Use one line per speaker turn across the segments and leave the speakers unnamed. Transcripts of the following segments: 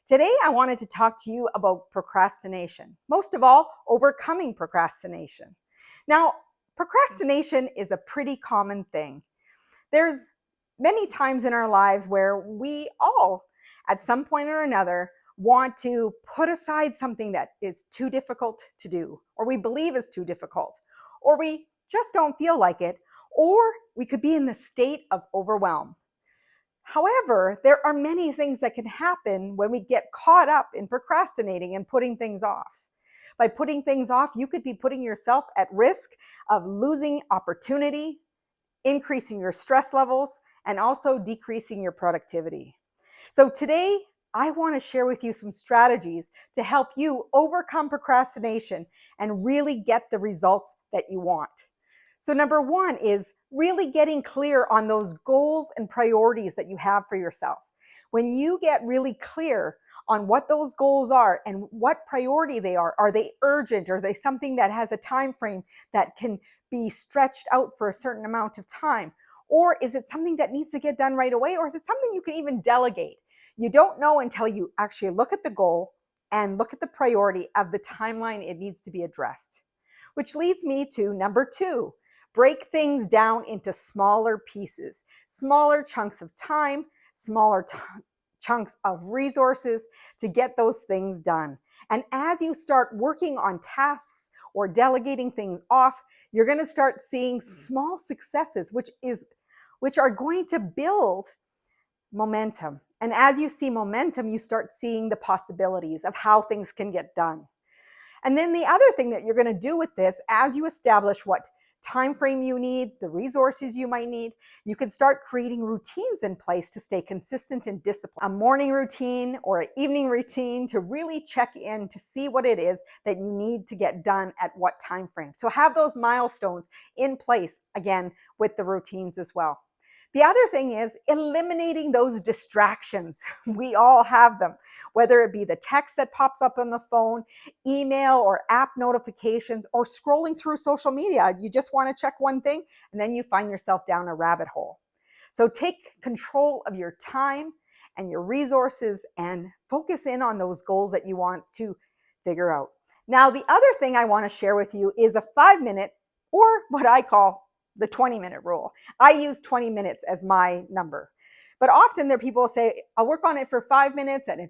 Today, I wanted to talk to you about procrastination. Most of all, overcoming procrastination. Now, procrastination is a pretty common thing. There's many times in our lives where we all, at some point or another, want to put aside something that is too difficult to do, or we believe is too difficult, or we just don't feel like it, or we could be in the state of overwhelm. However, there are many things that can happen when we get caught up in procrastinating and putting things off. By putting things off, you could be putting yourself at risk of losing opportunity, increasing your stress levels, and also decreasing your productivity. So today, I want to share with you some strategies to help you overcome procrastination and really get the results that you want. So number one is really getting clear on those goals and priorities that you have for yourself. When you get really clear on what those goals are and what priority they are they urgent? Are they something that has a time frame that can be stretched out for a certain amount of time? Or is it something that needs to get done right away? Or is it something you can even delegate? You don't know until you actually look at the goal and look at the priority of the timeline it needs to be addressed. Which leads me to number two. Break things down into smaller pieces, smaller chunks of time, smaller chunks of resources to get those things done. And as you start working on tasks or delegating things off, you're going to start seeing small successes, which are going to build momentum. And as you see momentum, you start seeing the possibilities of how things can get done. And then the other thing that you're going to do with this, as you establish what time frame you need, the resources you might need, you can start creating routines in place to stay consistent and disciplined. A morning routine or an evening routine to really check in to see what it is that you need to get done at what time frame. So have those milestones in place, again, with the routines as well. The other thing is eliminating those distractions. We all have them, whether it be the text that pops up on the phone, email or app notifications, or scrolling through social media. You just want to check one thing and then you find yourself down a rabbit hole. So take control of your time and your resources and focus in on those goals that you want to figure out. Now, the other thing I want to share with you is a 5-minute, or what I call the 20-minute rule. I use 20 minutes as my number. But often there are people who say, I'll work on it for 5 minutes, and if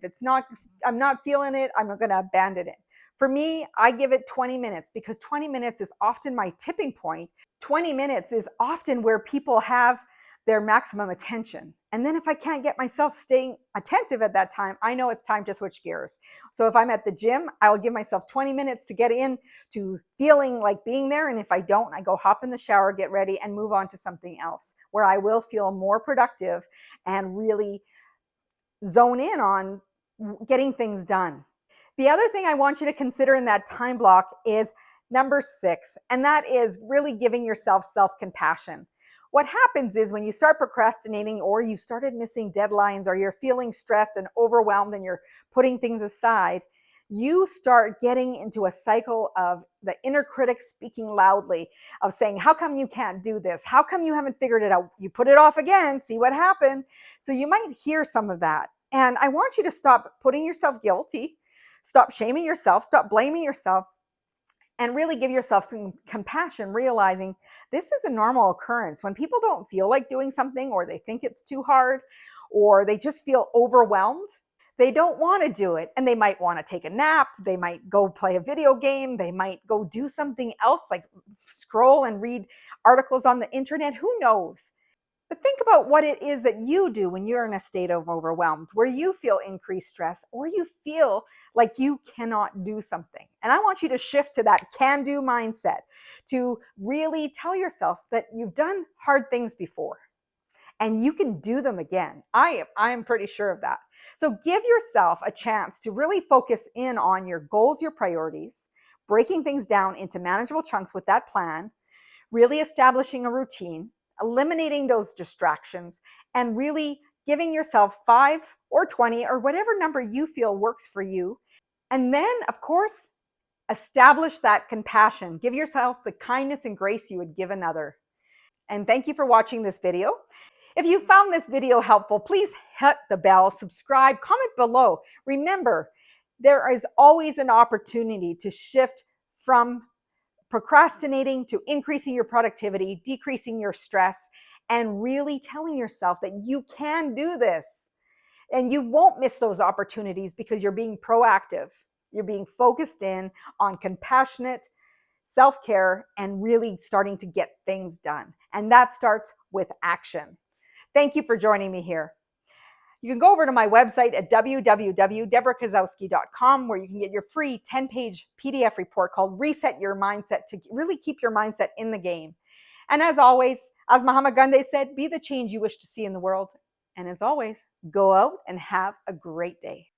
I'm not feeling it, I'm going to abandon it. For me, I give it 20 minutes because 20 minutes is often my tipping point. 20 minutes is often where people have their maximum attention. And then if I can't get myself staying attentive at that time, I know it's time to switch gears. So if I'm at the gym, I will give myself 20 minutes to get in to feeling like being there. And if I don't, I go hop in the shower, get ready, and move on to something else where I will feel more productive and really zone in on getting things done. The other thing I want you to consider in that time block is number 6, and that is really giving yourself self-compassion. What happens is when you start procrastinating or you started missing deadlines or you're feeling stressed and overwhelmed and you're putting things aside, you start getting into a cycle of the inner critic speaking loudly, of saying, how come you can't do this? How come you haven't figured it out? You put it off again, see what happened. So you might hear some of that. And I want you to stop putting yourself guilty, stop shaming yourself, stop blaming yourself, and really give yourself some compassion, realizing this is a normal occurrence. When people don't feel like doing something, or they think it's too hard, or they just feel overwhelmed, they don't want to do it. And they might want to take a nap. They might go play a video game. They might go do something else, like scroll and read articles on the internet. Who knows? But think about what it is that you do when you're in a state of overwhelmed, where you feel increased stress or you feel like you cannot do something. And I want you to shift to that can-do mindset, to really tell yourself that you've done hard things before and you can do them again. I am pretty sure of that. So give yourself a chance to really focus in on your goals, your priorities, breaking things down into manageable chunks with that plan, really establishing a routine, eliminating those distractions, and really giving yourself 5 or 20 or whatever number you feel works for you. And then, of course, establish that compassion. Give yourself the kindness and grace you would give another. And thank you for watching this video. If you found this video helpful, please hit the bell, subscribe, comment below. Remember, there is always an opportunity to shift from procrastinating to increasing your productivity, decreasing your stress, and really telling yourself that you can do this. And you won't miss those opportunities because you're being proactive. You're being focused in on compassionate self-care and really starting to get things done. And that starts with action. Thank you for joining me here. You can go over to my website at www.debrakasowski.com where you can get your free 10-page PDF report called Reset Your Mindset to really keep your mindset in the game. And as always, as Mahatma Gandhi said, be the change you wish to see in the world. And as always, go out and have a great day.